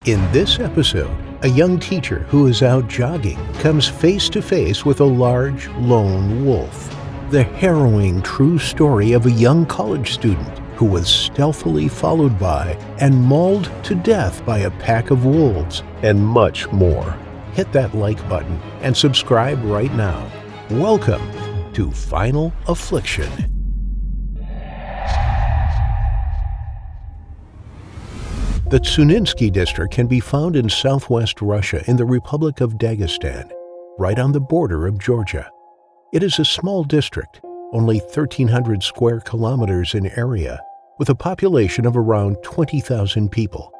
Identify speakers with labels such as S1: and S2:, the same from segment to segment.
S1: In this episode, a young teacher who is out jogging comes face to face with a large, lone wolf. The harrowing true story of a young college student who was stealthily followed by and mauled to death by a pack of wolves, and much more. Hit that like button and subscribe right now. Welcome to Final Affliction. The Tsuninsky district can be found in southwest Russia in the Republic of Dagestan, right on the border of Georgia. It is a small district, only 1,300 square kilometers in area, with a population of around 20,000 people.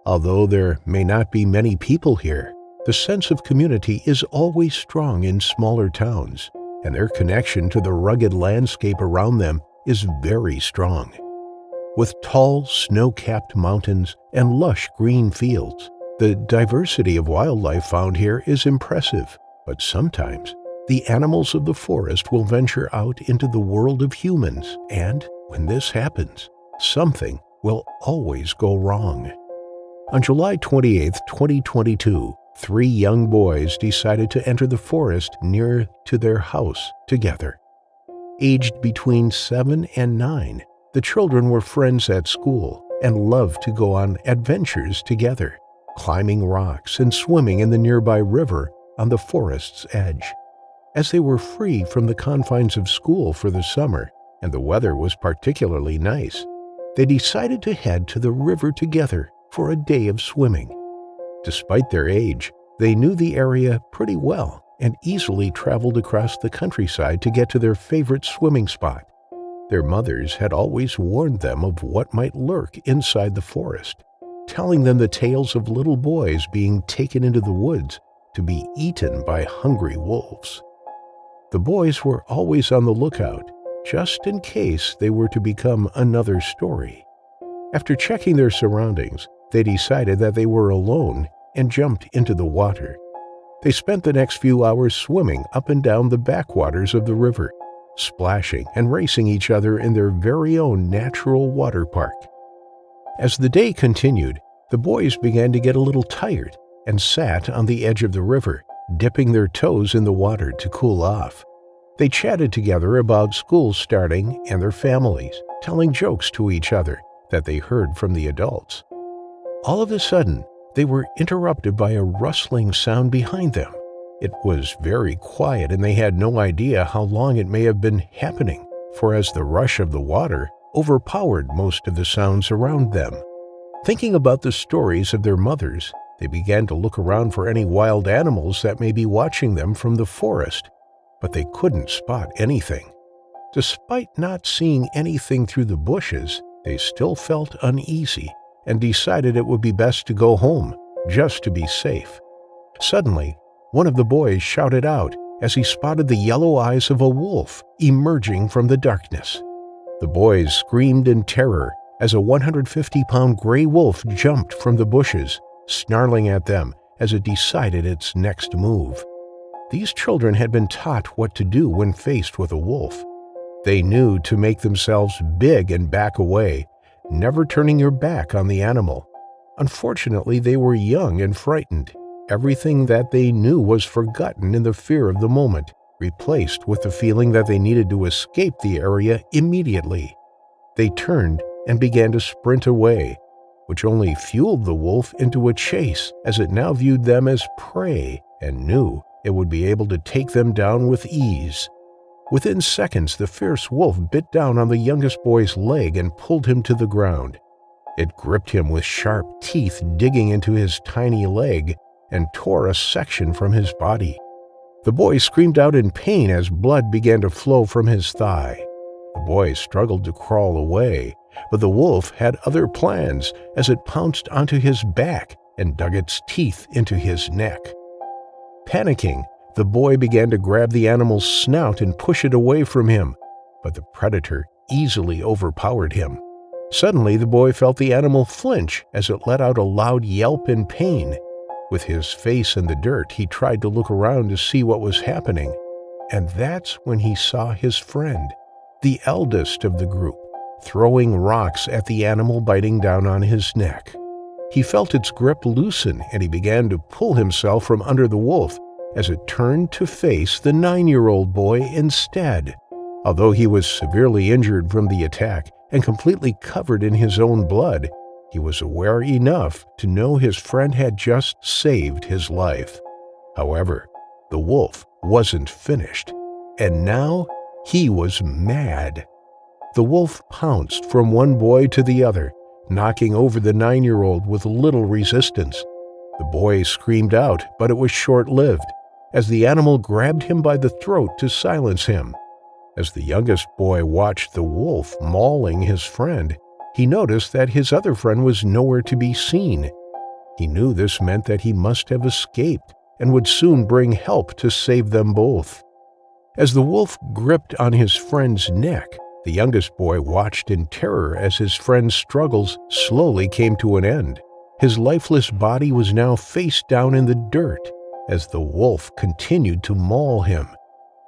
S1: Although there may not be many people here, the sense of community is always strong in smaller towns, and their connection to the rugged landscape around them is very strong. With tall, snow-capped mountains and lush green fields, the diversity of wildlife found here is impressive, but sometimes the animals of the forest will venture out into the world of humans, and when this happens, something will always go wrong. On July 28, 2022, 3 young boys decided to enter the forest near to their house together. Aged between 7 and 9, the children were friends at school and loved to go on adventures together, climbing rocks and swimming in the nearby river on the forest's edge. As they were free from the confines of school for the summer, and the weather was particularly nice, they decided to head to the river together for a day of swimming. Despite their age, they knew the area pretty well and easily traveled across the countryside to get to their favorite swimming spot. Their mothers had always warned them of what might lurk inside the forest, telling them the tales of little boys being taken into the woods to be eaten by hungry wolves. The boys were always on the lookout, just in case they were to become another story. After checking their surroundings, they decided that they were alone and jumped into the water. They spent the next few hours swimming up and down the backwaters of the river, splashing and racing each other in their very own natural water park. As the day continued, the boys began to get a little tired and sat on the edge of the river, dipping their toes in the water to cool off. They chatted together about school starting and their families, telling jokes to each other that they heard from the adults. All of a sudden, they were interrupted by a rustling sound behind them. It was very quiet, and they had no idea how long it may have been happening, for as the rush of the water overpowered most of the sounds around them. Thinking about the stories of their mothers, they began to look around for any wild animals that may be watching them from the forest, but they couldn't spot anything. Despite not seeing anything through the bushes, they still felt uneasy and decided it would be best to go home, just to be safe. Suddenly, one of the boys shouted out as he spotted the yellow eyes of a wolf emerging from the darkness. The boys screamed in terror as a 150-pound gray wolf jumped from the bushes, snarling at them as it decided its next move. These children had been taught what to do when faced with a wolf. They knew to make themselves big and back away, never turning your back on the animal. Unfortunately, they were young and frightened. Everything that they knew was forgotten in the fear of the moment, replaced with the feeling that they needed to escape the area immediately. They turned and began to sprint away, which only fueled the wolf into a chase, as it now viewed them as prey and knew it would be able to take them down with ease. Within seconds, the fierce wolf bit down on the youngest boy's leg and pulled him to the ground. It gripped him with sharp teeth, digging into his tiny leg, and tore a section from his body. The boy screamed out in pain as blood began to flow from his thigh. The boy struggled to crawl away, but the wolf had other plans as it pounced onto his back and dug its teeth into his neck. Panicking, the boy began to grab the animal's snout and push it away from him, but the predator easily overpowered him. Suddenly, the boy felt the animal flinch as it let out a loud yelp in pain. With his face in the dirt, he tried to look around to see what was happening, and that's when he saw his friend, the eldest of the group, throwing rocks at the animal biting down on his neck. He felt its grip loosen, and he began to pull himself from under the wolf as it turned to face the 9-year-old boy instead. Although he was severely injured from the attack and completely covered in his own blood, he was aware enough to know his friend had just saved his life. However, the wolf wasn't finished, and now he was mad. The wolf pounced from one boy to the other, knocking over the 9-year-old with little resistance. The boy screamed out, but it was short-lived, as the animal grabbed him by the throat to silence him. As the youngest boy watched the wolf mauling his friend, he noticed that his other friend was nowhere to be seen. He knew this meant that he must have escaped and would soon bring help to save them both. As the wolf gripped on his friend's neck, the youngest boy watched in terror as his friend's struggles slowly came to an end. His lifeless body was now face down in the dirt as the wolf continued to maul him,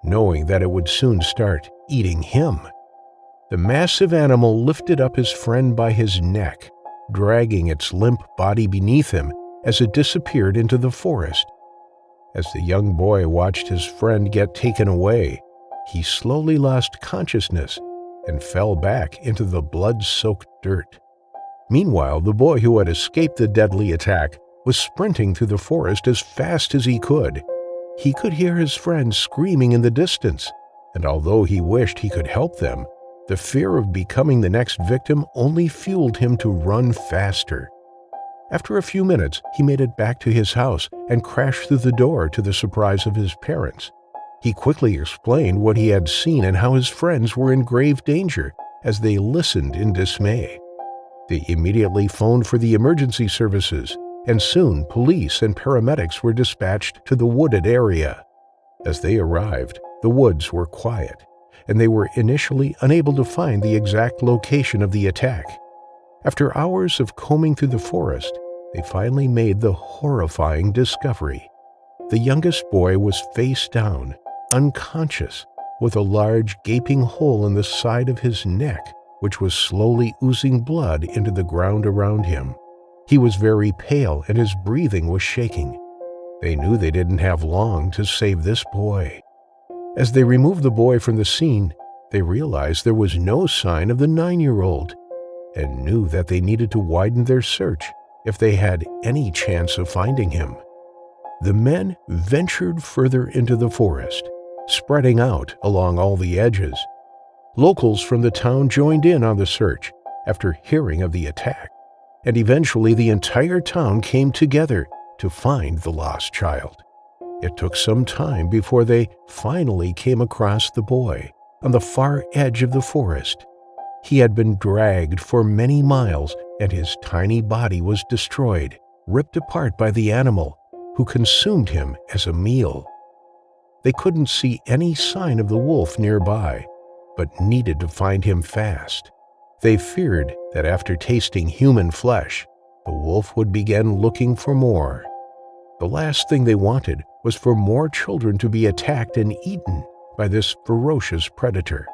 S1: knowing that it would soon start eating him. The massive animal lifted up his friend by his neck, dragging its limp body beneath him as it disappeared into the forest. As the young boy watched his friend get taken away, he slowly lost consciousness and fell back into the blood-soaked dirt. Meanwhile, the boy who had escaped the deadly attack was sprinting through the forest as fast as he could. He could hear his friends screaming in the distance, and although he wished he could help them, the fear of becoming the next victim only fueled him to run faster. After a few minutes, he made it back to his house and crashed through the door to the surprise of his parents. He quickly explained what he had seen and how his friends were in grave danger as they listened in dismay. They immediately phoned for the emergency services, and soon police and paramedics were dispatched to the wooded area. As they arrived, the woods were quiet, and they were initially unable to find the exact location of the attack. After hours of combing through the forest, they finally made the horrifying discovery. The youngest boy was face down, unconscious, with a large gaping hole in the side of his neck, which was slowly oozing blood into the ground around him. He was very pale and his breathing was shaking. They knew they didn't have long to save this boy. As they removed the boy from the scene, they realized there was no sign of the 9-year-old and knew that they needed to widen their search if they had any chance of finding him. The men ventured further into the forest, spreading out along all the edges. Locals from the town joined in on the search after hearing of the attack, and eventually the entire town came together to find the lost child. It took some time before they finally came across the boy on the far edge of the forest. He had been dragged for many miles, and his tiny body was destroyed, ripped apart by the animal, who consumed him as a meal. They couldn't see any sign of the wolf nearby, but needed to find him fast. They feared that after tasting human flesh, the wolf would begin looking for more. The last thing they wanted was for more children to be attacked and eaten by this ferocious predator.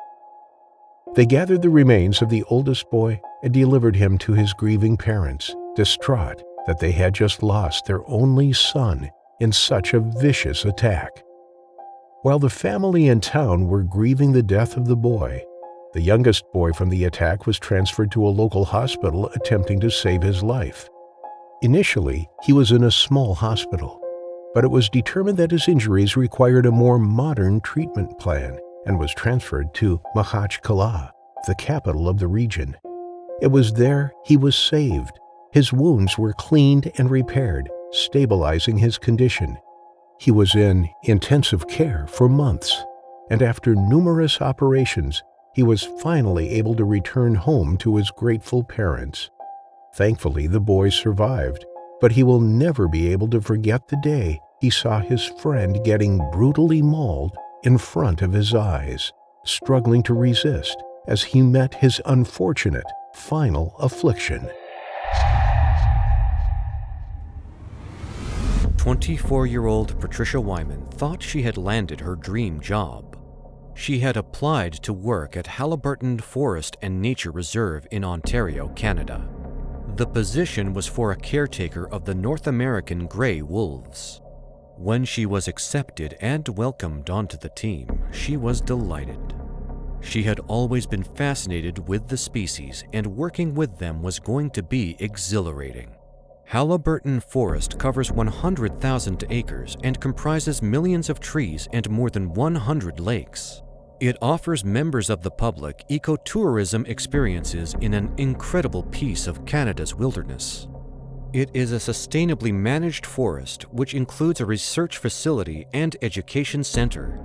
S1: They gathered the remains of the oldest boy and delivered him to his grieving parents, distraught that they had just lost their only son in such a vicious attack. While the family and town were grieving the death of the boy, the youngest boy from the attack was transferred to a local hospital attempting to save his life. Initially, he was in a small hospital, but it was determined that his injuries required a more modern treatment plan and was transferred to Mahachkala, the capital of the region. It was there he was saved. His wounds were cleaned and repaired, stabilizing his condition. He was in intensive care for months, and after numerous operations, he was finally able to return home to his grateful parents. Thankfully, the boy survived, but he will never be able to forget the day he saw his friend getting brutally mauled in front of his eyes, struggling to resist as he met his unfortunate final affliction.
S2: 24-year-old Patricia Wyman thought she had landed her dream job. She had applied to work at Halliburton Forest and Nature Reserve in Ontario, Canada. The position was for a caretaker of the North American gray wolves. When she was accepted and welcomed onto the team, she was delighted. She had always been fascinated with the species, and working with them was going to be exhilarating. Halliburton Forest covers 100,000 acres and comprises millions of trees and more than 100 lakes. It offers members of the public ecotourism experiences in an incredible piece of Canada's wilderness. It is a sustainably managed forest which includes a research facility and education center.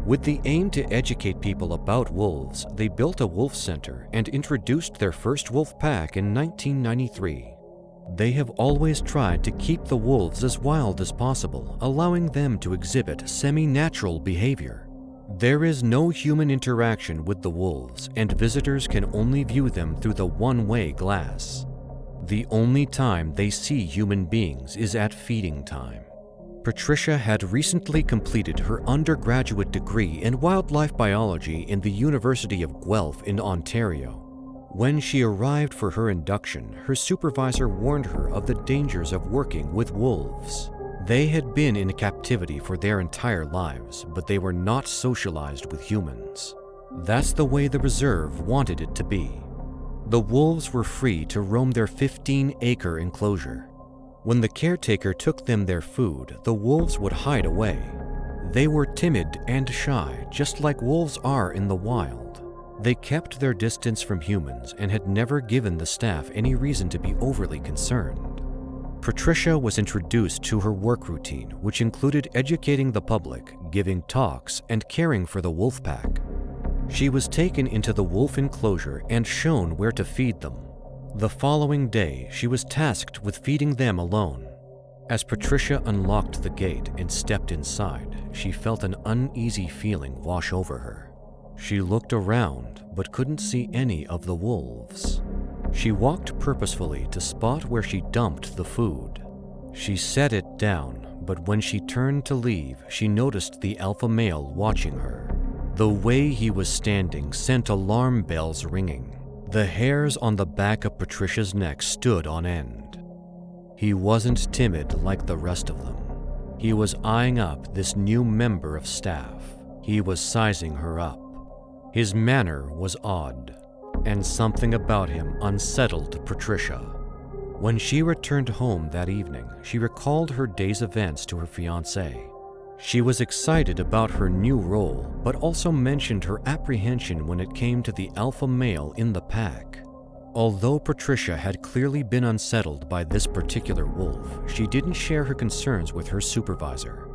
S2: With the aim to educate people about wolves, they built a wolf center and introduced their first wolf pack in 1993. They have always tried to keep the wolves as wild as possible, allowing them to exhibit semi-natural behavior. There is no human interaction with the wolves, and visitors can only view them through the one-way glass. The only time they see human beings is at feeding time. Patricia had recently completed her undergraduate degree in wildlife biology in the University of Guelph in Ontario. When she arrived for her induction, her supervisor warned her of the dangers of working with wolves. They had been in captivity for their entire lives, but they were not socialized with humans. That's the way the reserve wanted it to be. The wolves were free to roam their 15-acre enclosure. When the caretaker took them their food, the wolves would hide away. They were timid and shy, just like wolves are in the wild. They kept their distance from humans and had never given the staff any reason to be overly concerned. Patricia was introduced to her work routine, which included educating the public, giving talks, and caring for the wolf pack. She was taken into the wolf enclosure and shown where to feed them. The following day, she was tasked with feeding them alone. As Patricia unlocked the gate and stepped inside, she felt an uneasy feeling wash over her. She looked around but couldn't see any of the wolves. She walked purposefully to spot where she dumped the food. She set it down, but when she turned to leave, she noticed the alpha male watching her. The way he was standing sent alarm bells ringing. The hairs on the back of Patricia's neck stood on end. He wasn't timid like the rest of them. He was eyeing up this new member of staff. He was sizing her up. His manner was odd, and something about him unsettled Patricia. When she returned home that evening, she recalled her day's events to her fiancé. She was excited about her new role, but also mentioned her apprehension when it came to the alpha male in the pack. Although Patricia had clearly been unsettled by this particular wolf, she didn't share her concerns with her supervisor.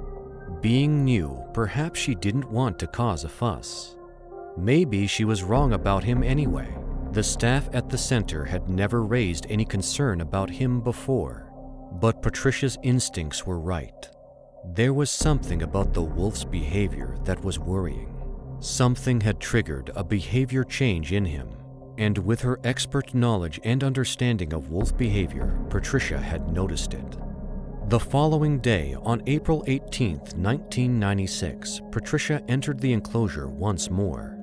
S2: Being new, perhaps she didn't want to cause a fuss. Maybe she was wrong about him anyway. The staff at the center had never raised any concern about him before, but Patricia's instincts were right. There was something about the wolf's behavior that was worrying. Something had triggered a behavior change in him, and with her expert knowledge and understanding of wolf behavior, Patricia had noticed it. The following day, on April 18, 1996, Patricia entered the enclosure once more.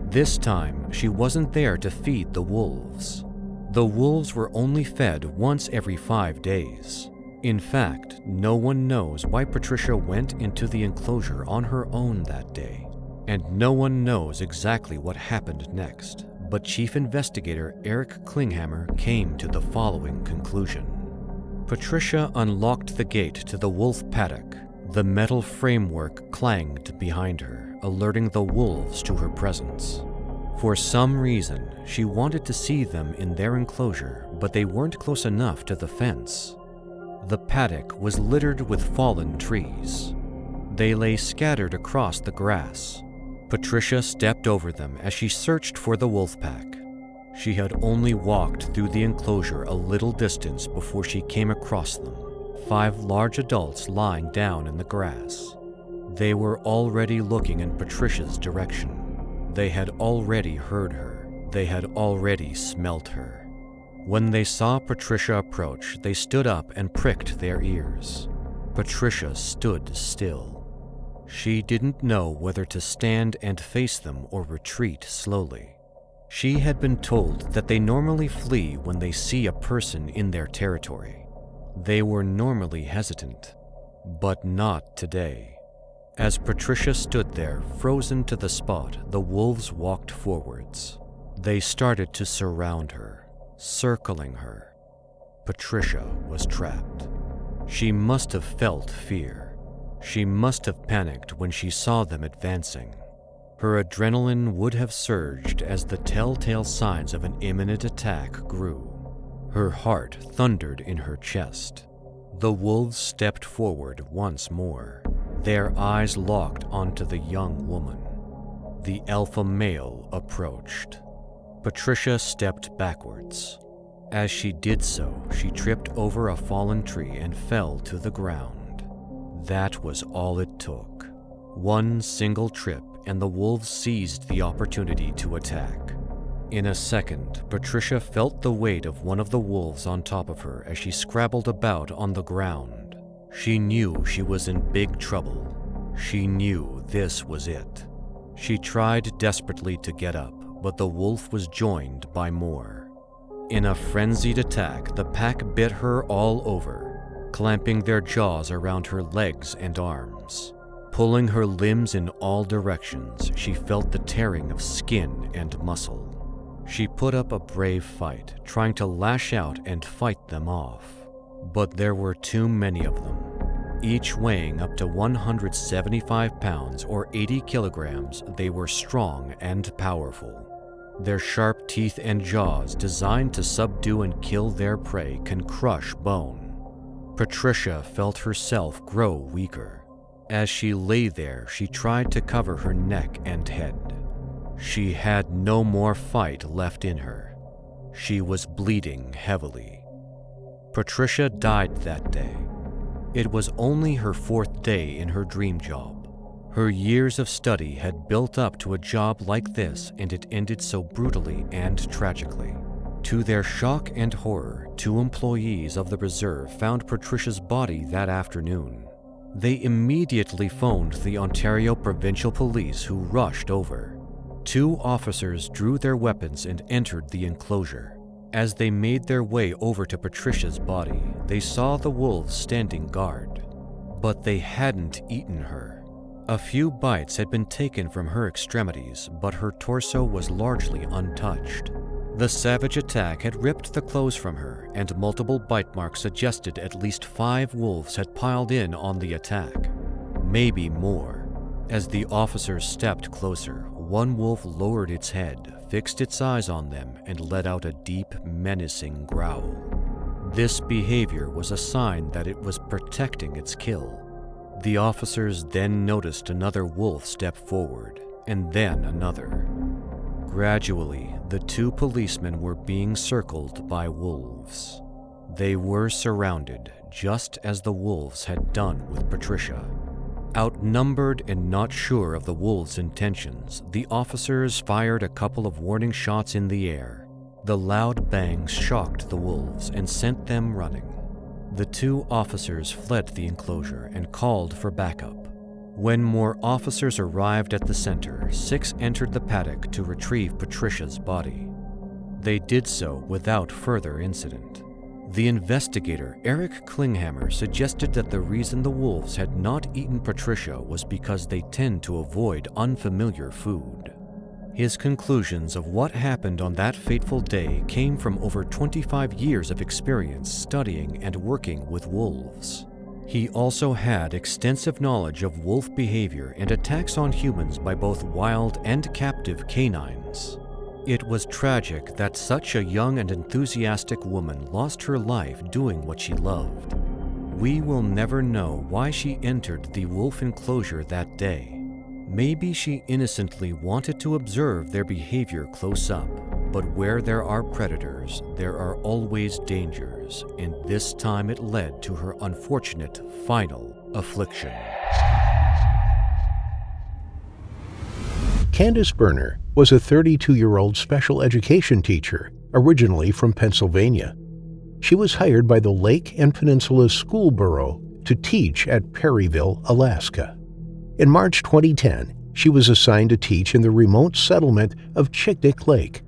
S2: This time, she wasn't there to feed the wolves. The wolves were only fed once every 5 days. In fact, no one knows why Patricia went into the enclosure on her own that day, and no one knows exactly what happened next, but Chief Investigator Eric Klinghammer came to the following conclusion. Patricia unlocked the gate to the wolf paddock. The metal framework clanged behind her, alerting the wolves to her presence. For some reason, she wanted to see them in their enclosure, but they weren't close enough to the fence. The paddock was littered with fallen trees. They lay scattered across the grass. Patricia stepped over them as she searched for the wolf pack. She had only walked through the enclosure a little distance before she came across them, 5 large adults lying down in the grass. They were already looking in Patricia's direction. They had already heard her. They had already smelt her. When they saw Patricia approach, they stood up and pricked their ears. Patricia stood still. She didn't know whether to stand and face them or retreat slowly. She had been told that they normally flee when they see a person in their territory. They were normally hesitant, but not today. As Patricia stood there, frozen to the spot, the wolves walked forwards. They started to surround her, circling her. Patricia was trapped. She must have felt fear. She must have panicked when she saw them advancing. Her adrenaline would have surged as the telltale signs of an imminent attack grew. Her heart thundered in her chest. The wolves stepped forward once more, their eyes locked onto the young woman. The alpha male approached. Patricia stepped backwards. As she did so, she tripped over a fallen tree and fell to the ground. That was all it took. One single trip, and the wolves seized the opportunity to attack. In a second, Patricia felt the weight of one of the wolves on top of her as she scrabbled about on the ground. She knew she was in big trouble. She knew this was it. She tried desperately to get up, but the wolf was joined by more. In a frenzied attack, the pack bit her all over, clamping their jaws around her legs and arms. Pulling her limbs in all directions, she felt the tearing of skin and muscle. She put up a brave fight, trying to lash out and fight them off. But there were too many of them, each weighing up to 175 pounds or 80 kilograms. They were strong and powerful. Their sharp teeth and jaws, designed to subdue and kill their prey, can crush bone. Patricia felt herself grow weaker. As she lay there, she tried to cover her neck and head. She had no more fight left in her. She was bleeding heavily. Patricia died that day. It was only her 4th day in her dream job. Her years of study had built up to a job like this, and it ended so brutally and tragically. To their shock and horror, 2 employees of the reserve found Patricia's body that afternoon. They immediately phoned the Ontario Provincial Police, who rushed over. 2 officers drew their weapons and entered the enclosure. As they made their way over to Patricia's body, they saw the wolves standing guard. But they hadn't eaten her. A few bites had been taken from her extremities, but her torso was largely untouched. The savage attack had ripped the clothes from her, and multiple bite marks suggested at least 5 wolves had piled in on the attack. Maybe more. As the officers stepped closer, one wolf lowered its head, fixed its eyes on them, and let out a deep, menacing growl. This behavior was a sign that it was protecting its kill. The officers then noticed another wolf step forward, and then another. Gradually, the 2 policemen were being circled by wolves. They were surrounded, just as the wolves had done with Patricia. Outnumbered and not sure of the wolves' intentions, the officers fired a couple of warning shots in the air. The loud bangs shocked the wolves and sent them running. The 2 officers fled the enclosure and called for backup. When more officers arrived at the center, 6 entered the paddock to retrieve Patricia's body. They did so without further incident. The investigator, Eric Klinghammer, suggested that the reason the wolves had not eaten Patricia was because they tend to avoid unfamiliar food. His conclusions of what happened on that fateful day came from over 25 years of experience studying and working with wolves. He also had extensive knowledge of wolf behavior and attacks on humans by both wild and captive canines. It was tragic that such a young and enthusiastic woman lost her life doing what she loved. We will never know why she entered the wolf enclosure that day. Maybe she innocently wanted to observe their behavior close up, but where there are predators, there are always dangers, and this time it led to her unfortunate final affliction.
S1: Candace Berner was a 32-year-old special education teacher, originally from Pennsylvania. She was hired by the Lake and Peninsula School Bureau to teach at Perryville, Alaska. In March 2010, she was assigned to teach in the remote settlement of Chignik Lake,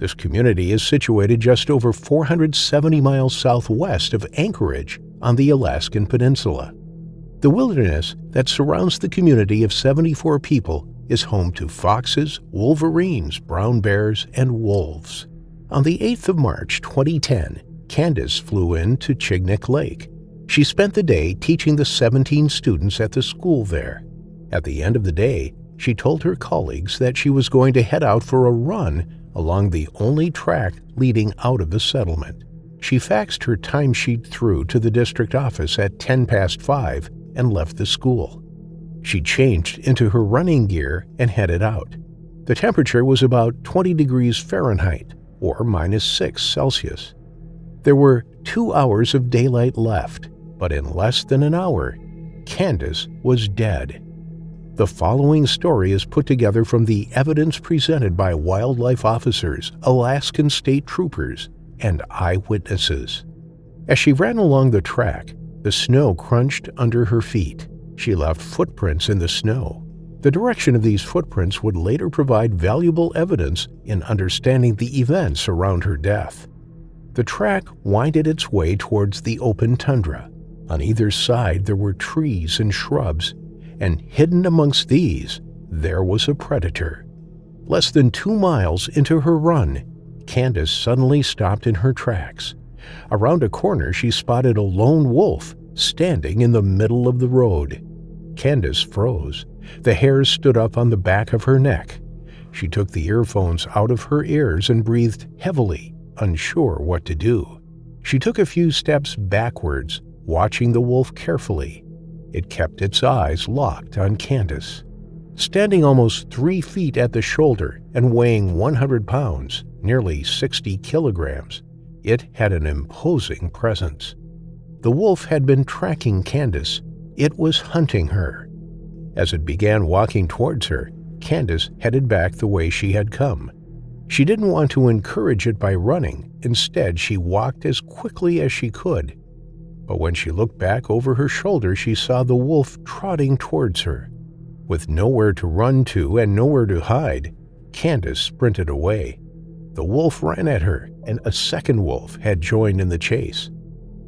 S1: This community is situated just over 470 miles southwest of Anchorage on the Alaskan Peninsula. The wilderness that surrounds the community of 74 people is home to foxes, wolverines, brown bears, and wolves. On the 8th of March 2010, Candace flew in to Chignik Lake. She spent the day teaching the 17 students at the school there. At the end of the day, she told her colleagues that she was going to head out for a run along the only track leading out of the settlement. She faxed her timesheet through to the district office at 5:10 and left the school. She changed into her running gear and headed out. The temperature was about 20 degrees Fahrenheit, or -6 Celsius. There were 2 hours of daylight left, but in less than an hour, Candace was dead. The following story is put together from the evidence presented by wildlife officers, Alaskan state troopers, and eyewitnesses. As she ran along the track, the snow crunched under her feet. She left footprints in the snow. The direction of these footprints would later provide valuable evidence in understanding the events around her death. The track winded its way towards the open tundra. On either side there were trees and shrubs, and hidden amongst these, there was a predator. Less than 2 miles into her run, Candace suddenly stopped in her tracks. Around a corner, she spotted a lone wolf standing in the middle of the road. Candace froze. The hairs stood up on the back of her neck. She took the earphones out of her ears and breathed heavily, unsure what to do. She took a few steps backwards, watching the wolf carefully. It kept its eyes locked on Candace. Standing almost 3 feet at the shoulder and weighing 100 pounds, nearly 60 kilograms, it had an imposing presence. The wolf had been tracking Candace. It was hunting her. As it began walking towards her, Candace headed back the way she had come. She didn't want to encourage it by running. Instead, she walked as quickly as she could. But when she looked back over her shoulder, she saw the wolf trotting towards her. With nowhere to run to and nowhere to hide, Candace sprinted away. The wolf ran at her, and a second wolf had joined in the chase.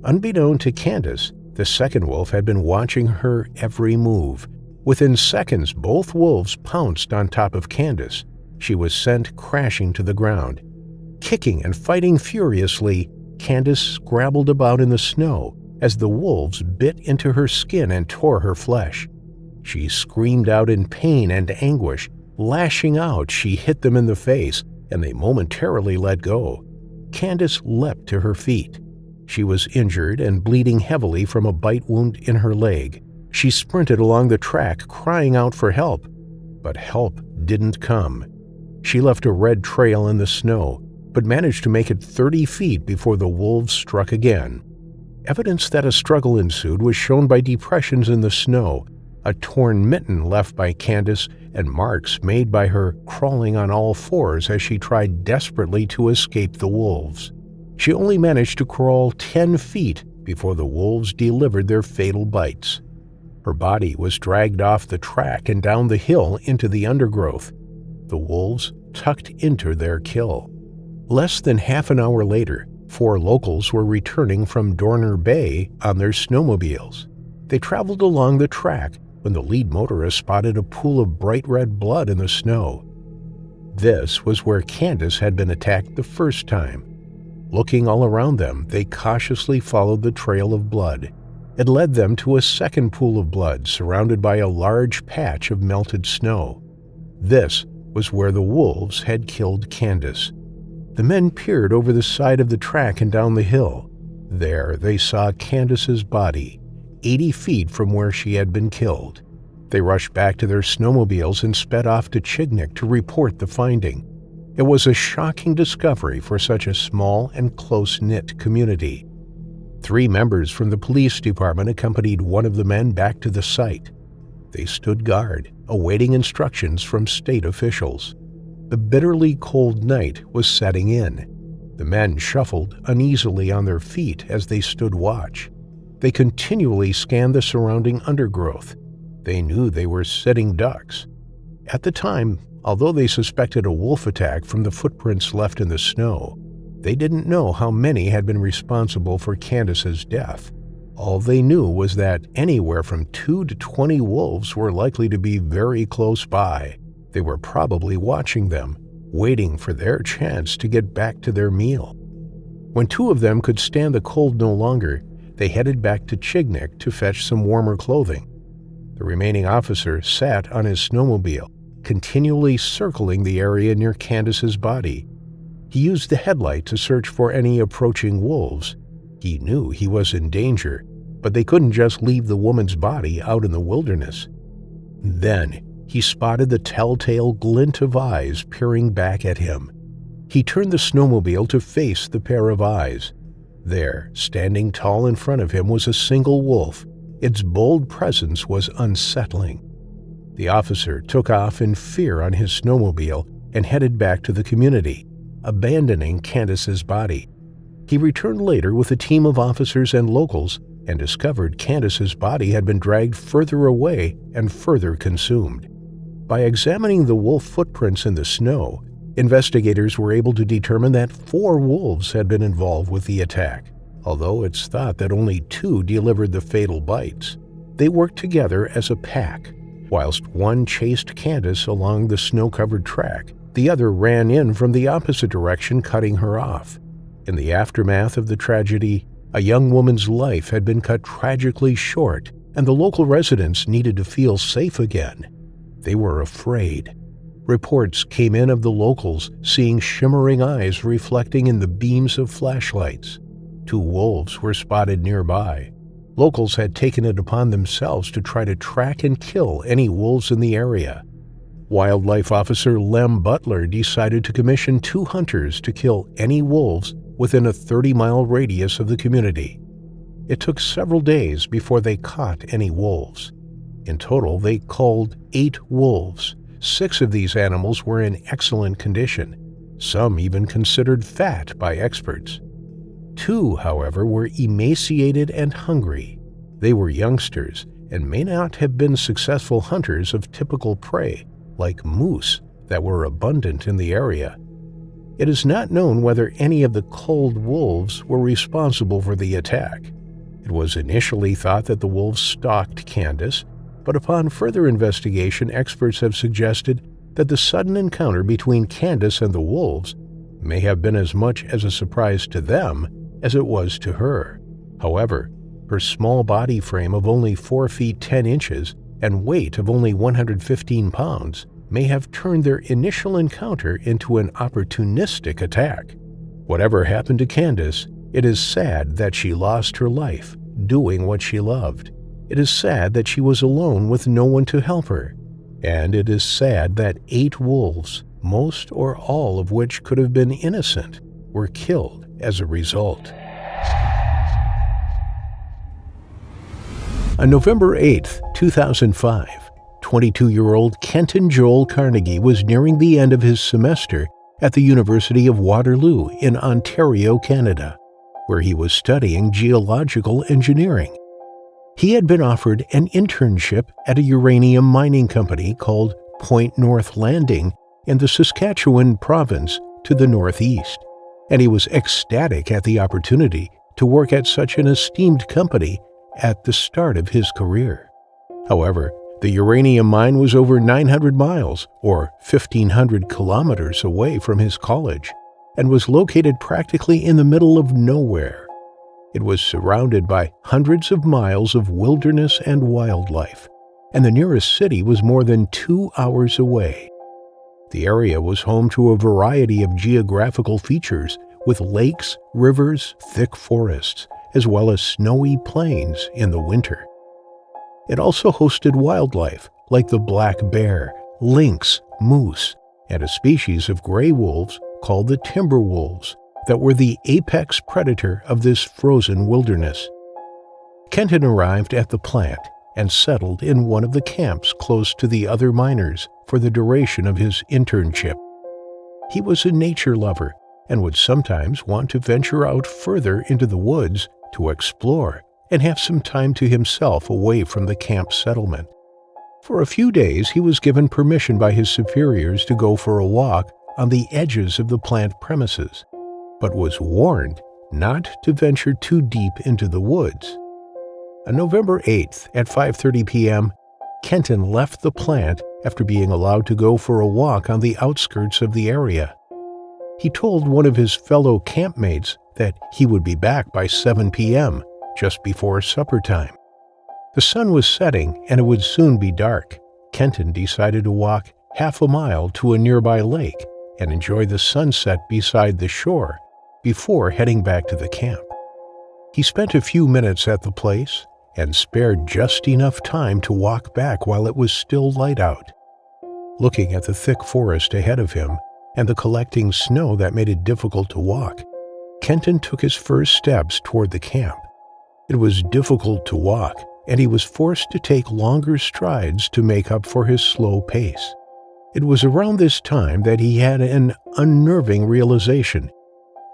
S1: Unbeknown to Candace, the second wolf had been watching her every move. Within seconds, both wolves pounced on top of Candace. She was sent crashing to the ground. Kicking and fighting furiously, Candace scrabbled about in the snow as the wolves bit into her skin and tore her flesh. She screamed out in pain and anguish. Lashing out, she hit them in the face, and they momentarily let go. Candace leapt to her feet. She was injured and bleeding heavily from a bite wound in her leg. She sprinted along the track, crying out for help, but help didn't come. She left a red trail in the snow, but managed to make it 30 feet before the wolves struck again. Evidence that a struggle ensued was shown by depressions in the snow, a torn mitten left by Candace, and marks made by her crawling on all fours as she tried desperately to escape the wolves. She only managed to crawl 10 feet before the wolves delivered their fatal bites. Her body was dragged off the track and down the hill into the undergrowth. The wolves tucked into their kill. Less than half an hour later, 4 locals were returning from Dorner Bay on their snowmobiles. They traveled along the track when the lead motorist spotted a pool of bright red blood in the snow. This was where Candace had been attacked the first time. Looking all around them, they cautiously followed the trail of blood. It led them to a second pool of blood surrounded by a large patch of melted snow. This was where the wolves had killed Candace. The men peered over the side of the track and down the hill. There they saw Candace's body, 80 feet from where she had been killed. They rushed back to their snowmobiles and sped off to Chignik to report the finding. It was a shocking discovery for such a small and close-knit community. 3 members from the police department accompanied one of the men back to the site. They stood guard, awaiting instructions from state officials. The bitterly cold night was setting in. The men shuffled uneasily on their feet as they stood watch. They continually scanned the surrounding undergrowth. They knew they were sitting ducks. At the time, Although they suspected a wolf attack from the footprints left in the snow, they didn't know how many had been responsible for Candace's death. All they knew was that anywhere from 2 to 20 wolves were likely to be very close by. They were probably watching them, waiting for their chance to get back to their meal. When 2 of them could stand the cold no longer, they headed back to Chignik to fetch some warmer clothing. The remaining officer sat on his snowmobile, continually circling the area near Candace's body. He used the headlight to search for any approaching wolves. He knew he was in danger, but they couldn't just leave the woman's body out in the wilderness. Then he spotted the telltale glint of eyes peering back at him. He turned the snowmobile to face the pair of eyes. There, standing tall in front of him, was a single wolf. Its bold presence was unsettling. The officer took off in fear on his snowmobile and headed back to the community, abandoning Candace's body. He returned later with a team of officers and locals and discovered Candace's body had been dragged further away and further consumed. By examining the wolf footprints in the snow, investigators were able to determine that 4 wolves had been involved with the attack. Although it's thought that only 2 delivered the fatal bites, they worked together as a pack. Whilst one chased Candace along the snow-covered track, the other ran in from the opposite direction, cutting her off. In the aftermath of the tragedy, a young woman's life had been cut tragically short, and the local residents needed to feel safe again. They were afraid. Reports came in of the locals seeing shimmering eyes reflecting in the beams of flashlights. 2 wolves were spotted nearby. Locals had taken it upon themselves to try to track and kill any wolves in the area. Wildlife Officer Lem Butler decided to commission 2 hunters to kill any wolves within a 30-mile radius of the community. It took several days before they caught any wolves. In total, they culled 8 wolves. 6 of these animals were in excellent condition, some even considered fat by experts. 2, however, were emaciated and hungry. They were youngsters and may not have been successful hunters of typical prey, like moose, that were abundant in the area. It is not known whether any of the culled wolves were responsible for the attack. It was initially thought that the wolves stalked Candace, but upon further investigation, experts have suggested that the sudden encounter between Candace and the wolves may have been as much as a surprise to them as it was to her. However, her small body frame of only 4 feet 10 inches and weight of only 115 pounds may have turned their initial encounter into an opportunistic attack. Whatever happened to Candace, it is sad that she lost her life doing what she loved. It is sad that she was alone with no one to help her. And it is sad that 8 wolves, most or all of which could have been innocent, were killed as a result. On November 8, 2005, 22-year-old Kenton Joel Carnegie was nearing the end of his semester at the University of Waterloo in Ontario, Canada, where he was studying geological engineering. He had been offered an internship at a uranium mining company called Point North Landing in the Saskatchewan province to the northeast, and he was ecstatic at the opportunity to work at such an esteemed company at the start of his career. However, the uranium mine was over 900 miles, or 1,500 kilometers away from his college, and was located practically in the middle of nowhere. It was surrounded by hundreds of miles of wilderness and wildlife, and the nearest city was more than 2 hours away. The area was home to a variety of geographical features, with lakes, rivers, thick forests, as well as snowy plains in the winter. It also hosted wildlife like the black bear, lynx, moose, and a species of gray wolves called the timber wolves that were the apex predator of this frozen wilderness. Kenton arrived at the plant and settled in one of the camps close to the other miners for the duration of his internship. He was a nature lover and would sometimes want to venture out further into the woods to explore and have some time to himself away from the camp settlement. For a few days, he was given permission by his superiors to go for a walk on the edges of the plant premises, but was warned not to venture too deep into the woods. On November 8th at 5:30 p.m., Kenton left the plant after being allowed to go for a walk on the outskirts of the area. He told one of his fellow campmates that he would be back by 7 p.m., just before supper time. The sun was setting and it would soon be dark. Kenton decided to walk half a mile to a nearby lake and enjoy the sunset beside the shore before heading back to the camp. He spent a few minutes at the place and spared just enough time to walk back while it was still light out. Looking at the thick forest ahead of him and the collecting snow that made it difficult to walk, Kenton took his first steps toward the camp. It was difficult to walk, and he was forced to take longer strides to make up for his slow pace. It was around this time that he had an unnerving realization.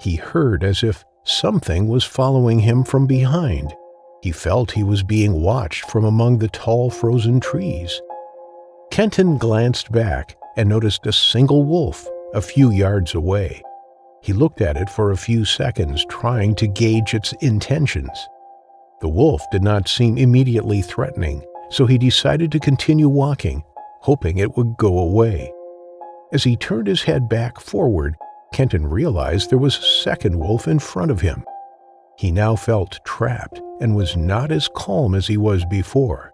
S1: He heard as if something was following him from behind. He felt he was being watched from among the tall frozen trees. Kenton glanced back and noticed a single wolf a few yards away. He looked at it for a few seconds, trying to gauge its intentions. The wolf did not seem immediately threatening, so he decided to continue walking, hoping it would go away. As he turned his head back forward, Kenton realized there was a second wolf in front of him. He now felt trapped and was not as calm as he was before.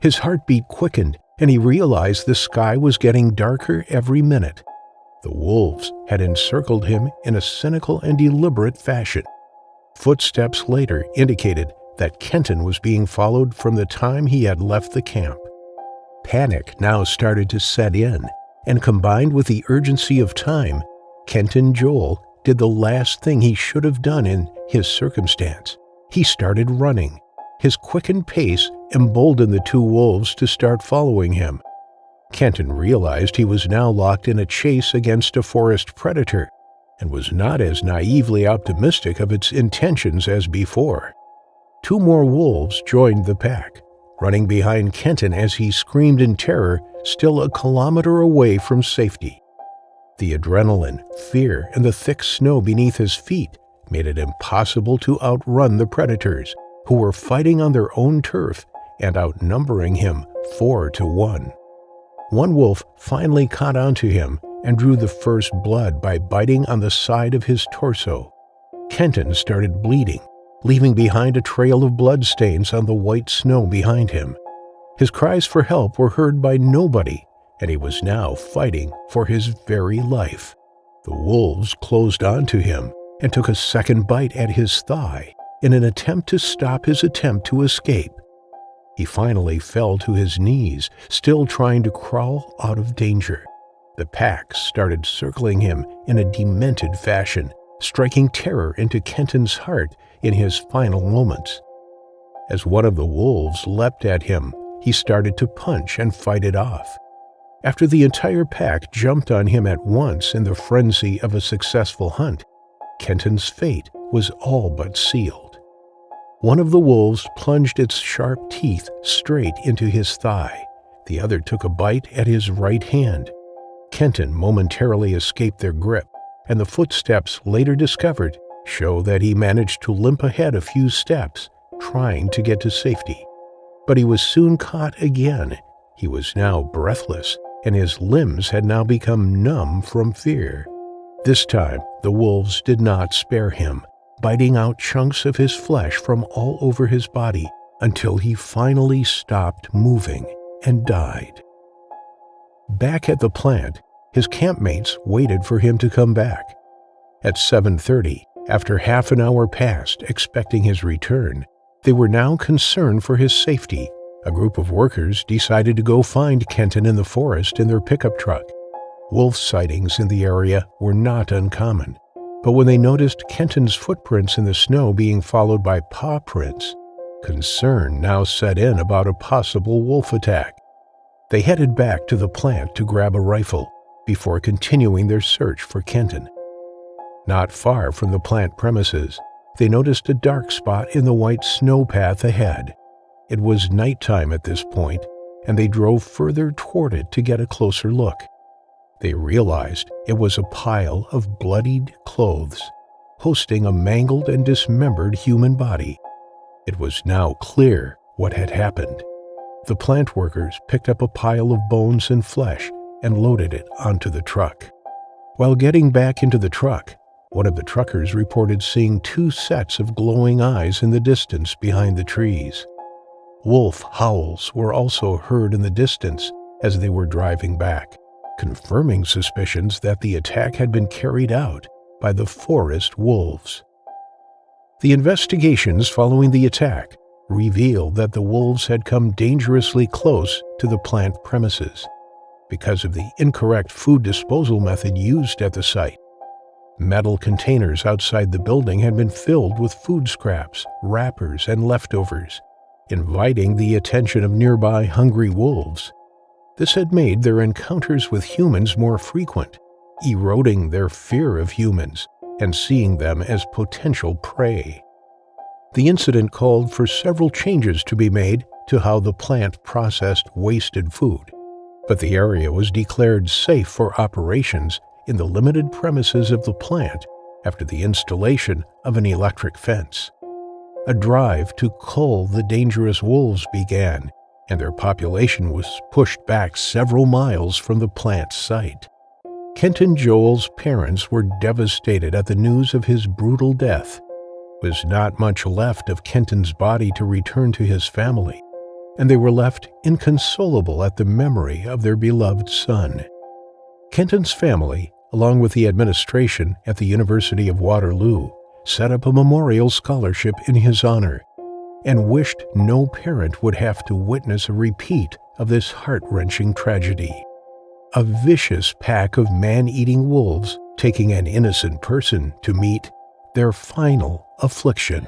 S1: His heartbeat quickened, and he realized the sky was getting darker every minute. The wolves had encircled him in a cynical and deliberate fashion. Footsteps later indicated that Kenton was being followed from the time he had left the camp. Panic now started to set in, and combined with the urgency of time, Kenton Joel did the last thing he should have done in his circumstance. He started running. His quickened pace emboldened the two wolves to start following him. Kenton realized he was now locked in a chase against a forest predator and was not as naively optimistic of its intentions as before. Two more wolves joined the pack, running behind Kenton as he screamed in terror, still a kilometer away from safety. The adrenaline, fear, and the thick snow beneath his feet made it impossible to outrun the predators, who were fighting on their own turf and outnumbering him 4-1. One wolf finally caught onto him and drew the first blood by biting on the side of his torso. Kenton started bleeding, leaving behind a trail of bloodstains on the white snow behind him. His cries for help were heard by nobody, and he was now fighting for his very life. The wolves closed onto him and took a second bite at his thigh in an attempt to stop his attempt to escape. He finally fell to his knees, still trying to crawl out of danger. The pack started circling him in a demented fashion, striking terror into Kenton's heart in his final moments. As one of the wolves leapt at him, he started to punch and fight it off. After the entire pack jumped on him at once in the frenzy of a successful hunt, Kenton's fate was all but sealed. One of the wolves plunged its sharp teeth straight into his thigh. The other took a bite at his right hand. Kenton momentarily escaped their grip, and the footsteps later discovered show that he managed to limp ahead a few steps, trying to get to safety. But he was soon caught again. He was now breathless, and his limbs had now become numb from fear. This time, the wolves did not spare him, biting out chunks of his flesh from all over his body until he finally stopped moving and died. Back at the plant, his campmates waited for him to come back. At 7:30, after half an hour passed expecting his return, they were now concerned for his safety. A group of workers decided to go find Kenton in the forest in their pickup truck. Wolf sightings in the area were not uncommon, but when they noticed Kenton's footprints in the snow being followed by paw prints, concern now set in about a possible wolf attack. They headed back to the plant to grab a rifle before continuing their search for Kenton. Not far from the plant premises, they noticed a dark spot in the white snow path ahead. It was nighttime at this point, and they drove further toward it to get a closer look. They realized it was a pile of bloodied clothes, hosting a mangled and dismembered human body. It was now clear what had happened. The plant workers picked up a pile of bones and flesh and loaded it onto the truck. While getting back into the truck, one of the truckers reported seeing 2 sets of glowing eyes in the distance behind the trees. Wolf howls were also heard in the distance as they were driving back, confirming suspicions that the attack had been carried out by the forest wolves. The investigations following the attack revealed that the wolves had come dangerously close to the plant premises because of the incorrect food disposal method used at the site. Metal containers outside the building had been filled with food scraps, wrappers, and leftovers, inviting the attention of nearby hungry wolves. This had made their encounters with humans more frequent, eroding their fear of humans and seeing them as potential prey. The incident called for several changes to be made to how the plant processed wasted food, but the area was declared safe for operations in the limited premises of the plant after the installation of an electric fence. A drive to cull the dangerous wolves began, and their population was pushed back several miles from the plant site. Kenton Joel's parents were devastated at the news of his brutal death. There was not much left of Kenton's body to return to his family, and they were left inconsolable at the memory of their beloved son. Kenton's family, along with the administration at the University of Waterloo, set up a memorial scholarship in his honor and wished no parent would have to witness a repeat of this heart-wrenching tragedy. A vicious pack of man-eating wolves taking an innocent person to meet their final affliction.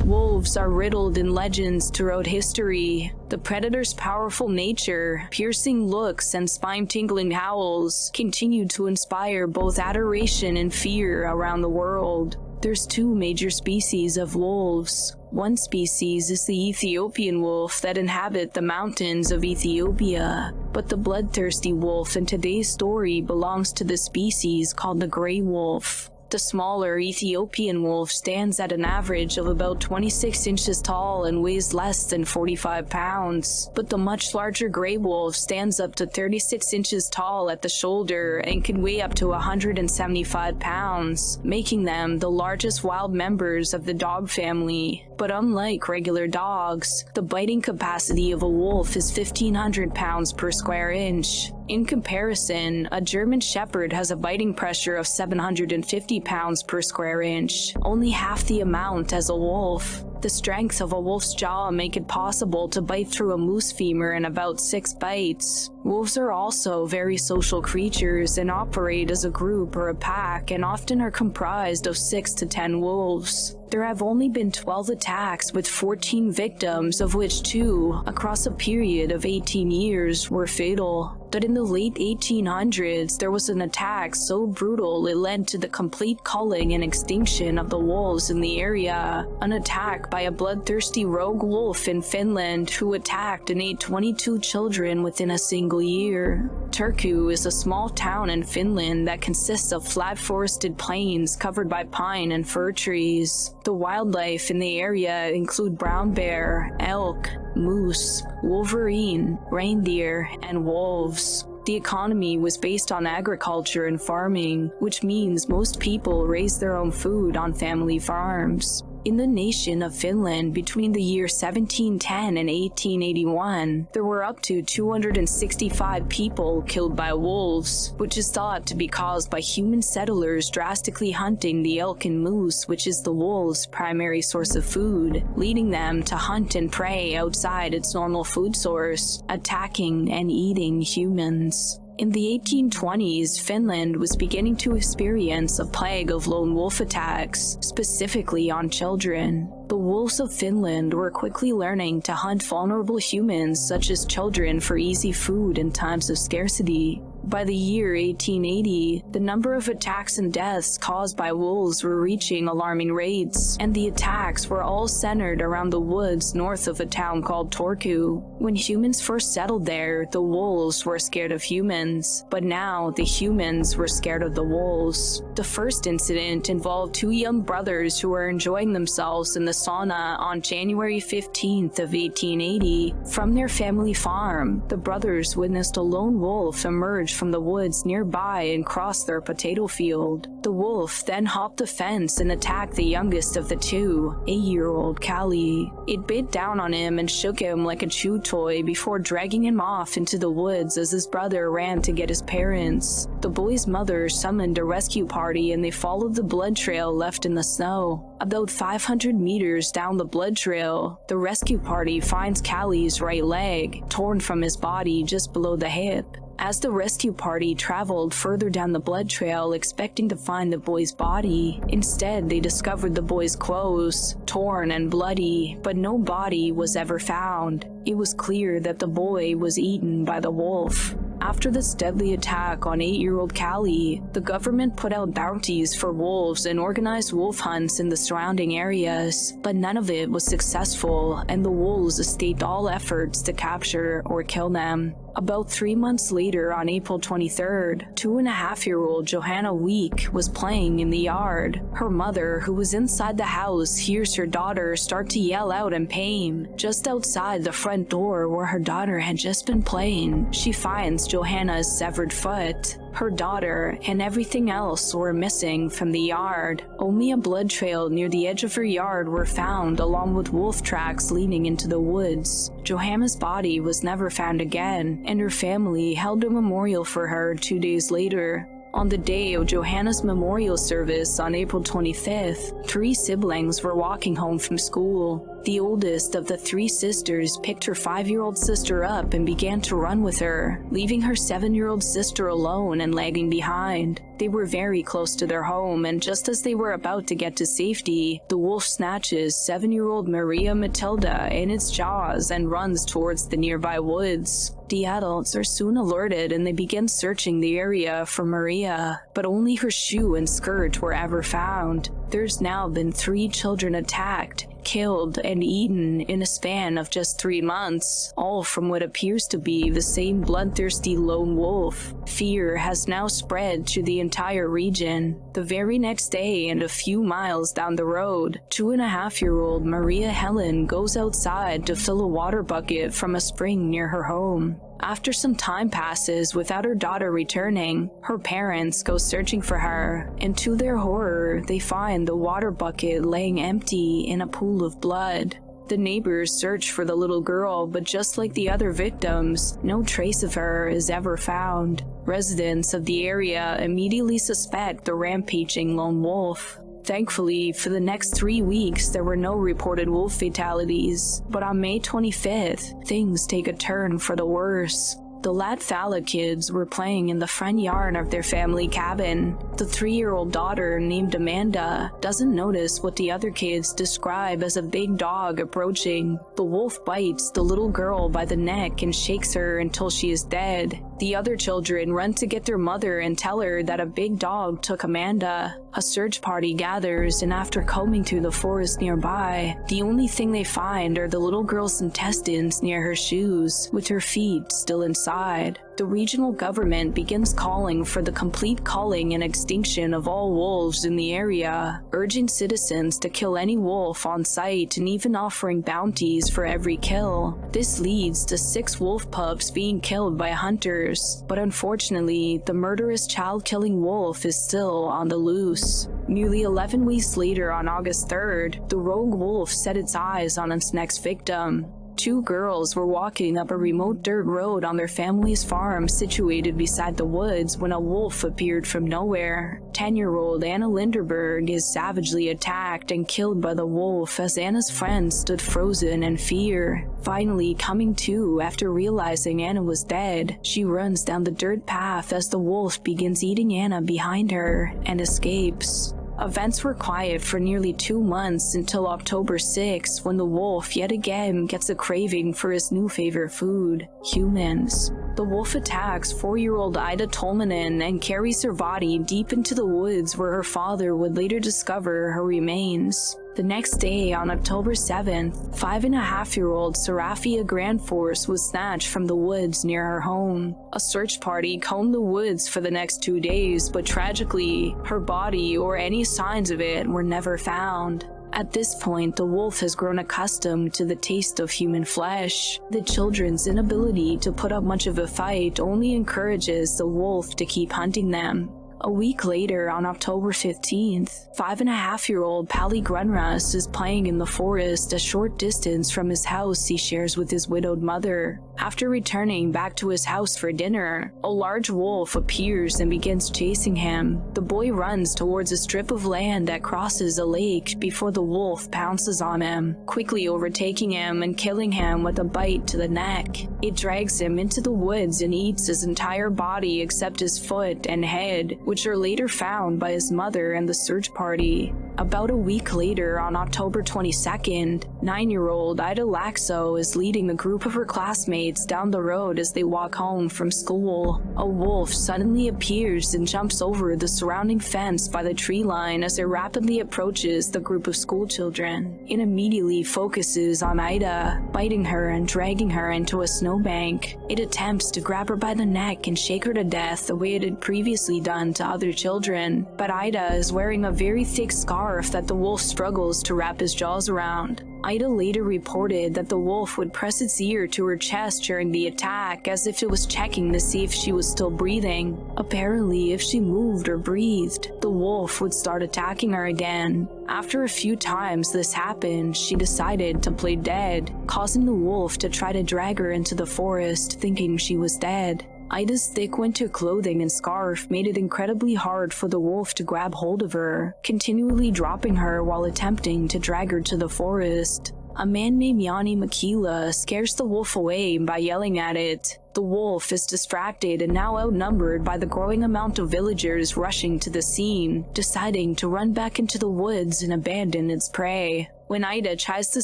S3: Wolves are riddled in legends throughout history. The predator's powerful nature, piercing looks, and spine-tingling howls continue to inspire both adoration and fear around the world. There's 2 major species of wolves. One species is the Ethiopian wolf that inhabit the mountains of Ethiopia, but the bloodthirsty wolf in today's story belongs to the species called the gray wolf. The smaller Ethiopian wolf stands at an average of about 26 inches tall and weighs less than 45 pounds, but the much larger gray wolf stands up to 36 inches tall at the shoulder and can weigh up to 175 pounds, making them the largest wild members of the dog family. But unlike regular dogs, the biting capacity of a wolf is 1,500 pounds per square inch. In comparison, a German Shepherd has a biting pressure of 750 pounds per square inch, only half the amount as a wolf. The strength of a wolf's jaw make it possible to bite through a moose femur in about 6 bites. Wolves are also very social creatures and operate as a group or a pack, and often are comprised of 6 to 10 wolves. There have only been 12 attacks with 14 victims, of which 2, across a period of 18 years, were fatal. But in the late 1800s, there was an attack so brutal it led to the complete culling and extinction of the wolves in the area. An attack by a bloodthirsty rogue wolf in Finland who attacked and ate 22 children within a single year. Turku is a small town in Finland that consists of flat forested plains covered by pine and fir trees. The wildlife in the area include brown bear, elk, moose, wolverine, reindeer, and wolves. The economy was based on agriculture and farming, which means most people raise their own food on family farms. In the nation of Finland between the year 1710 and 1881, there were up to 265 people killed by wolves, which is thought to be caused by human settlers drastically hunting the elk and moose, which is the wolves' primary source of food, leading them to hunt and prey outside its normal food source, attacking and eating humans. In the 1820s, Finland was beginning to experience a plague of lone wolf attacks, specifically on children. The wolves of Finland were quickly learning to hunt vulnerable humans such as children for easy food in times of scarcity. By the year 1880, the number of attacks and deaths caused by wolves were reaching alarming rates, and the attacks were all centered around the woods north of a town called Turku. When humans first settled there, the wolves were scared of humans, but now the humans were scared of the wolves. The first incident involved two young brothers who were enjoying themselves in the sauna on January 15th of 1880. From their family farm, the brothers witnessed a lone wolf emerge from the woods nearby and cross their potato field. The wolf then hopped the fence and attacked the youngest of the two, 8-year-old Callie. It bit down on him and shook him like a chew toy before dragging him off into the woods as his brother ran to get his parents. The boy's mother summoned a rescue party and they followed the blood trail left in the snow. About 500 meters down the blood trail, the rescue party finds Callie's right leg, torn from his body just below the hip. As the rescue party traveled further down the blood trail expecting to find the boy's body, instead they discovered the boy's clothes, torn and bloody, but no body was ever found. It was clear that the boy was eaten by the wolf. After this deadly attack on 8-year-old Callie, the government put out bounties for wolves and organized wolf hunts in the surrounding areas, but none of it was successful, and the wolves escaped all efforts to capture or kill them. About 3 months later, on April 23rd, 2.5-year-old Johanna Week was playing in the yard. Her mother, who was inside the house, hears her daughter start to yell out in pain. Just outside the front door where her daughter had just been playing, she finds Johanna's severed foot. Her daughter and everything else were missing from the yard. Only a blood trail near the edge of her yard were found, along with wolf tracks leading into the woods. Johanna's body was never found again, and her family held a memorial for her 2 days later. On the day of Johanna's memorial service on April 25th, 3 siblings were walking home from school. The oldest of the 3 sisters picked her 5-year-old sister up and began to run with her, leaving her 7-year-old sister alone and lagging behind. They were very close to their home, and just as they were about to get to safety, the wolf snatches 7-year-old Maria Matilda in its jaws and runs towards the nearby woods. The adults are soon alerted and they begin searching the area for Maria, but only her shoe and skirt were ever found. There's now been 3 children attacked, killed, and eaten in a span of just 3 months, all from what appears to be the same bloodthirsty lone wolf. Fear has now spread to the entire region. The very next day, and a few miles down the road, 2.5-year-old Maria Helen goes outside to fill a water bucket from a spring near her home. After some time passes without her daughter returning, her parents go searching for her, and to their horror, they find the water bucket laying empty in a pool of blood. The neighbors search for the little girl, but just like the other victims, no trace of her is ever found. Residents of the area immediately suspect the rampaging lone wolf. Thankfully, for the next 3 weeks, there were no reported wolf fatalities, but on May 25th, things take a turn for the worse. The Latvala kids were playing in the front yard of their family cabin. The 3-year-old daughter, named Amanda, doesn't notice what the other kids describe as a big dog approaching. The wolf bites the little girl by the neck and shakes her until she is dead. The other children run to get their mother and tell her that a big dog took Amanda. A search party gathers, and after combing through the forest nearby, the only thing they find are the little girl's intestines near her shoes, with her feet still inside. The regional government begins calling for the complete culling and extinction of all wolves in the area, urging citizens to kill any wolf on sight and even offering bounties for every kill. This leads to 6 wolf pups being killed by hunters, but unfortunately, the murderous child-killing wolf is still on the loose. Nearly 11 weeks later, on August 3rd, the rogue wolf set its eyes on its next victim. 2 girls were walking up a remote dirt road on their family's farm situated beside the woods when a wolf appeared from nowhere. 10-year-old Anna Linderberg is savagely attacked and killed by the wolf as Anna's friends stood frozen in fear. Finally coming to after realizing Anna was dead, she runs down the dirt path as the wolf begins eating Anna behind her and escapes. Events were quiet for nearly 2 months until October 6, when the wolf yet again gets a craving for his new favorite food, humans. The wolf attacks 4-year-old Ida Tolmanen and carries her body deep into the woods where her father would later discover her remains. The next day, on October 7th, 5.5-year-old Serafia Grandforce was snatched from the woods near her home. A search party combed the woods for the next 2 days, but tragically, her body or any signs of it were never found. At this point, the wolf has grown accustomed to the taste of human flesh. The children's inability to put up much of a fight only encourages the wolf to keep hunting them. A week later, on October 15th, 5.5-year-old Pali Grunras is playing in the forest a short distance from his house he shares with his widowed mother. After returning back to his house for dinner, a large wolf appears and begins chasing him. The boy runs towards a strip of land that crosses a lake before the wolf pounces on him, quickly overtaking him and killing him with a bite to the neck. It drags him into the woods and eats his entire body except his foot and head, which are later found by his mother and the search party. About a week later, on October 22nd, 9-year-old Ida Laxo is leading a group of her classmates down the road as they walk home from school. A wolf suddenly appears and jumps over the surrounding fence by the tree line as it rapidly approaches the group of schoolchildren. It immediately focuses on Ida, biting her and dragging her into a snowbank. It attempts to grab her by the neck and shake her to death the way it had previously done to other children, but Ida is wearing a very thick scarf that the wolf struggles to wrap his jaws around. Ida later reported that the wolf would press its ear to her chest during the attack as if it was checking to see if she was still breathing. Apparently, if she moved or breathed, the wolf would start attacking her again. After a few times this happened, she decided to play dead, causing the wolf to try to drag her into the forest, thinking she was dead. Ida's thick winter clothing and scarf made it incredibly hard for the wolf to grab hold of her, continually dropping her while attempting to drag her to the forest. A man named Yanni Makila scares the wolf away by yelling at it. The wolf is distracted and now outnumbered by the growing amount of villagers rushing to the scene, deciding to run back into the woods and abandon its prey. When Ida tries to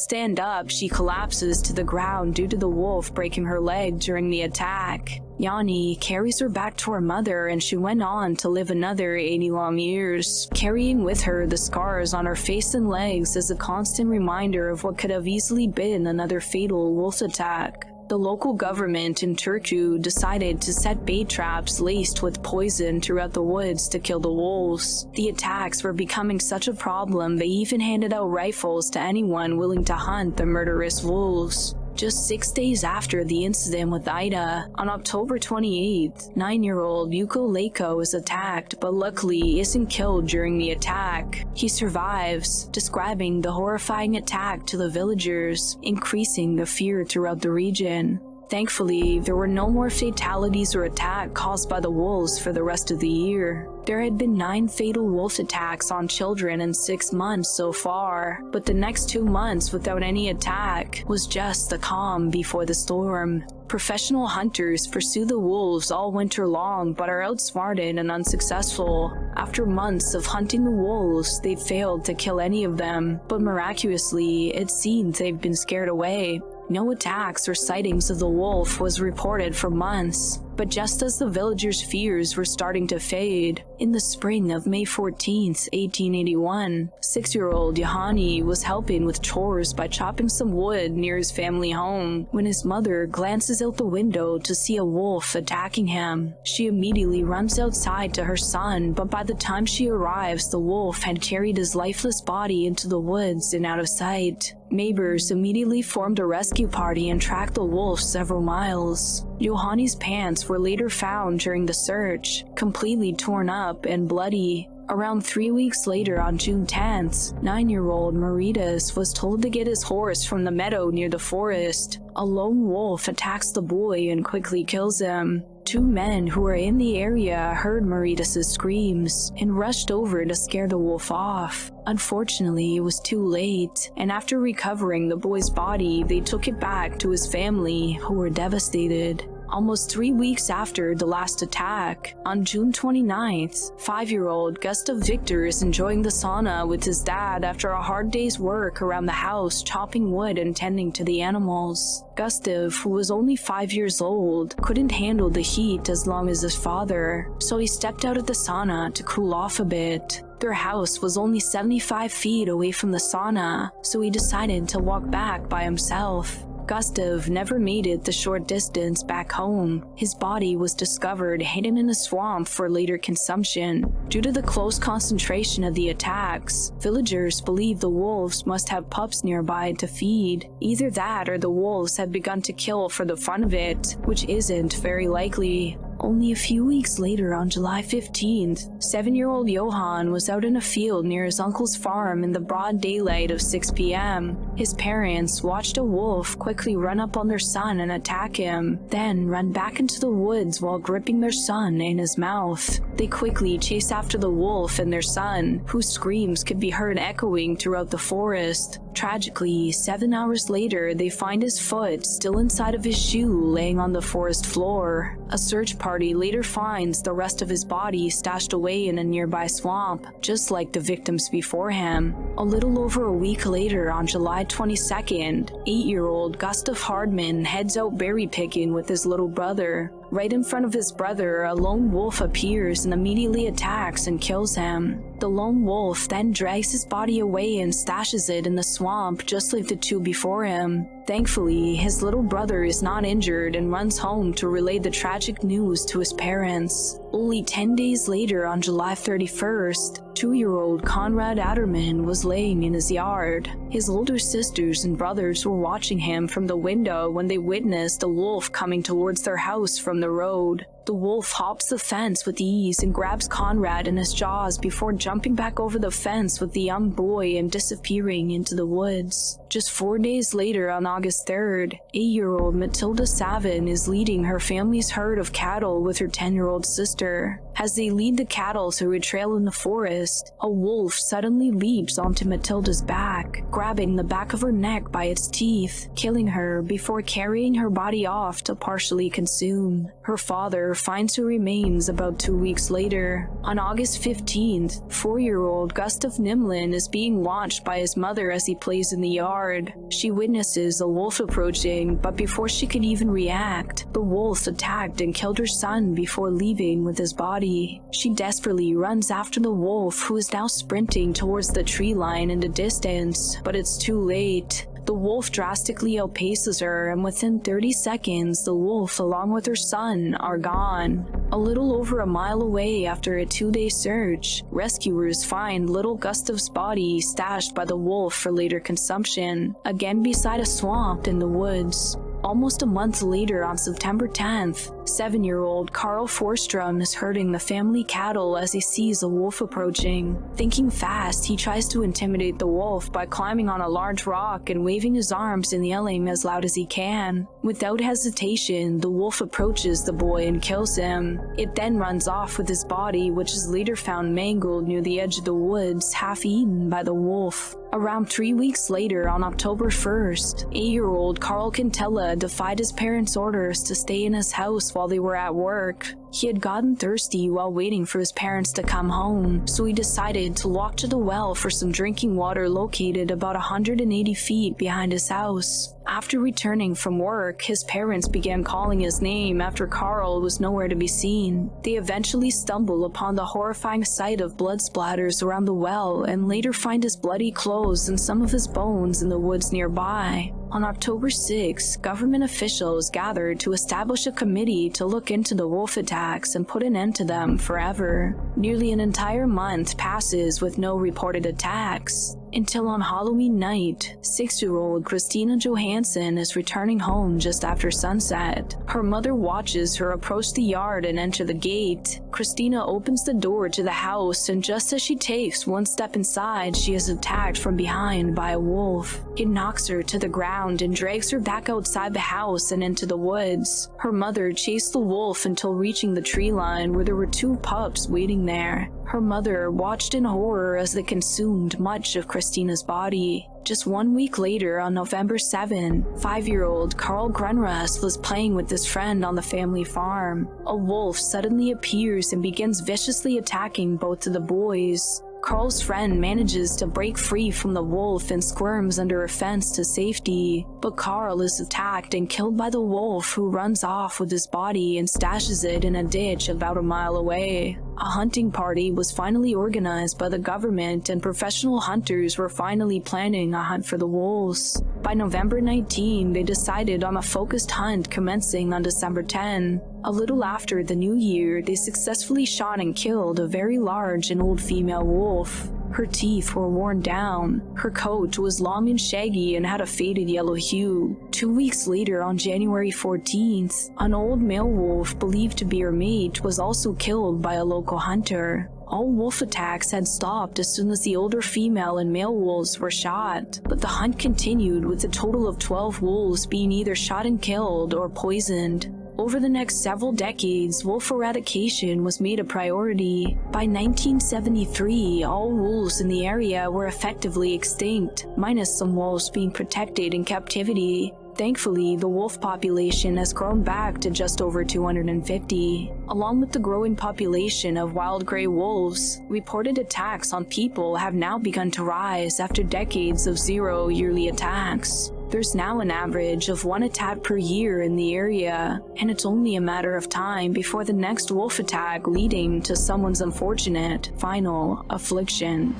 S3: stand up, she collapses to the ground due to the wolf breaking her leg during the attack. Yanni carries her back to her mother, and she went on to live another 80 long years, carrying with her the scars on her face and legs as a constant reminder of what could have easily been another fatal wolf attack. The local government in Turku decided to set bait traps laced with poison throughout the woods to kill the wolves. The attacks were becoming such a problem they even handed out rifles to anyone willing to hunt the murderous wolves. Just 6 days after the incident with Ida, on October 28th, 9-year-old Yuko Leiko is attacked but luckily isn't killed during the attack. He survives, describing the horrifying attack to the villagers, increasing the fear throughout the region. Thankfully, there were no more fatalities or attacks caused by the wolves for the rest of the year. There had been 9 fatal wolf attacks on children in 6 months so far, but the next 2 months without any attack was just the calm before the storm. Professional hunters pursue the wolves all winter long but are outsmarted and unsuccessful. After months of hunting the wolves, they failed to kill any of them, but miraculously, it seems they've been scared away. No attacks or sightings of the wolf was reported for months, but just as the villagers' fears were starting to fade, in the spring of May 14, 1881, 6-year-old Yohani was helping with chores by chopping some wood near his family home when his mother glances out the window to see a wolf attacking him. She immediately runs outside to her son, but by the time she arrives, the wolf had carried his lifeless body into the woods and out of sight. Neighbors immediately formed a rescue party and tracked the wolf several miles. Yohani's pants were later found during the search, completely torn up and bloody. Around 3 weeks later, on June 10th, 9-year-old Maritas was told to get his horse from the meadow near the forest. A lone wolf attacks the boy and quickly kills him. 2 men who were in the area heard Maritas' screams and rushed over to scare the wolf off. Unfortunately, it was too late, and after recovering the boy's body, they took it back to his family, who were devastated. Almost 3 weeks after the last attack, on June 29th, 5-year-old Gustav Victor is enjoying the sauna with his dad after a hard day's work around the house chopping wood and tending to the animals. Gustav, who was only 5 years old, couldn't handle the heat as long as his father, so he stepped out of the sauna to cool off a bit. Their house was only 75 feet away from the sauna, so he decided to walk back by himself. Gustav never made it the short distance back home. His body was discovered hidden in a swamp for later consumption. Due to the close concentration of the attacks, villagers believe the wolves must have pups nearby to feed. Either that or the wolves had begun to kill for the fun of it, which isn't very likely. Only a few weeks later, on July 15th, 7-year-old Johann was out in a field near his uncle's farm in the broad daylight of 6 p.m. His parents watched a wolf quickly run up on their son and attack him, then run back into the woods while gripping their son in his mouth. They quickly chased after the wolf and their son, whose screams could be heard echoing throughout the forest. Tragically, 7 hours later, they find his foot still inside of his shoe laying on the forest floor. A search party later finds the rest of his body stashed away in a nearby swamp, just like the victims before him. A little over a week later, on July 22nd, 8-year-old Gustav Hardman heads out berry picking with his little brother. Right in front of his brother, a lone wolf appears and immediately attacks and kills him. The lone wolf then drags his body away and stashes it in the swamp just like the two before him. Thankfully, his little brother is not injured and runs home to relay the tragic news to his parents. Only 10 days later, on July 31st, 2-year-old Konrad Adderman was laying in his yard. His older sisters and brothers were watching him from the window when they witnessed a wolf coming towards their house from the road. The wolf hops the fence with ease and grabs Konrad in his jaws before jumping back over the fence with the young boy and disappearing into the woods. Just 4 days later, on August 3rd, 8-year-old Matilda Savin is leading her family's herd of cattle with her 10-year-old sister. As they lead the cattle through a trail in the forest, a wolf suddenly leaps onto Matilda's back, grabbing the back of her neck by its teeth, killing her before carrying her body off to partially consume. Her father finds her remains about 2 weeks later. On August 15th, 4-year-old Gustav Nimlin is being watched by his mother as he plays in the yard. She witnesses a wolf approaching, but before she could even react, the wolf attacked and killed her son before leaving with his body. She desperately runs after the wolf, who is now sprinting towards the tree line in the distance, but it's too late. The wolf drastically outpaces her, and within 30 seconds, the wolf along with her son are gone. A little over a mile away, after a 2-day search, rescuers find little Gustav's body stashed by the wolf for later consumption, again beside a swamp in the woods. Almost a month later, on September 10th, 7-year-old Carl Forstrom is herding the family cattle as he sees a wolf approaching. Thinking fast, he tries to intimidate the wolf by climbing on a large rock and waving his arms and yelling as loud as he can. Without hesitation, the wolf approaches the boy and kills him. It then runs off with his body, which is later found mangled near the edge of the woods, half eaten by the wolf. Around 3 weeks later, on October 1st, 8-year-old Carl Quintella defied his parents' orders to stay in his house while they were at work. He had gotten thirsty while waiting for his parents to come home, so he decided to walk to the well for some drinking water located about 180 feet behind his house. After returning from work, his parents began calling his name after Carl was nowhere to be seen. They eventually stumble upon the horrifying sight of blood splatters around the well and later find his bloody clothes and some of his bones in the woods nearby. On October 6, government officials gathered to establish a committee to look into the wolf attacks and put an end to them forever. Nearly an entire month passes with no reported attacks, until on Halloween night, 6-year-old Christina Johansson is returning home just after sunset. Her mother watches her approach the yard and enter the gate. Christina opens the door to the house, and just as she takes one step inside, she is attacked from behind by a wolf. It knocks her to the ground and drags her back outside the house and into the woods. Her mother chased the wolf until reaching the tree line where there were 2 pups waiting there. Her mother watched in horror as they consumed much of Christina's body. Just 1 week later, on November 7, 5-year-old Carl Grunruss was playing with his friend on the family farm. A wolf suddenly appears and begins viciously attacking both of the boys. Carl's friend manages to break free from the wolf and squirms under a fence to safety, but Carl is attacked and killed by the wolf, who runs off with his body and stashes it in a ditch about a mile away. A hunting party was finally organized by the government, and professional hunters were finally planning a hunt for the wolves. By November 19, they decided on a focused hunt commencing on December 10. A little after the new year, they successfully shot and killed a very large and old female wolf. Her teeth were worn down, her coat was long and shaggy and had a faded yellow hue. 2 weeks later, on January 14th, an old male wolf believed to be her mate was also killed by a local hunter. All wolf attacks had stopped as soon as the older female and male wolves were shot, but the hunt continued, with a total of 12 wolves being either shot and killed or poisoned. Over the next several decades, wolf eradication was made a priority. By 1973, all wolves in the area were effectively extinct, minus some wolves being protected in captivity. Thankfully, the wolf population has grown back to just over 250. Along with the growing population of wild gray wolves, reported attacks on people have now begun to rise after decades of 0 yearly attacks. There's now an average of 1 attack per year in the area, and it's only a matter of time before the next wolf attack leading to someone's unfortunate, final affliction.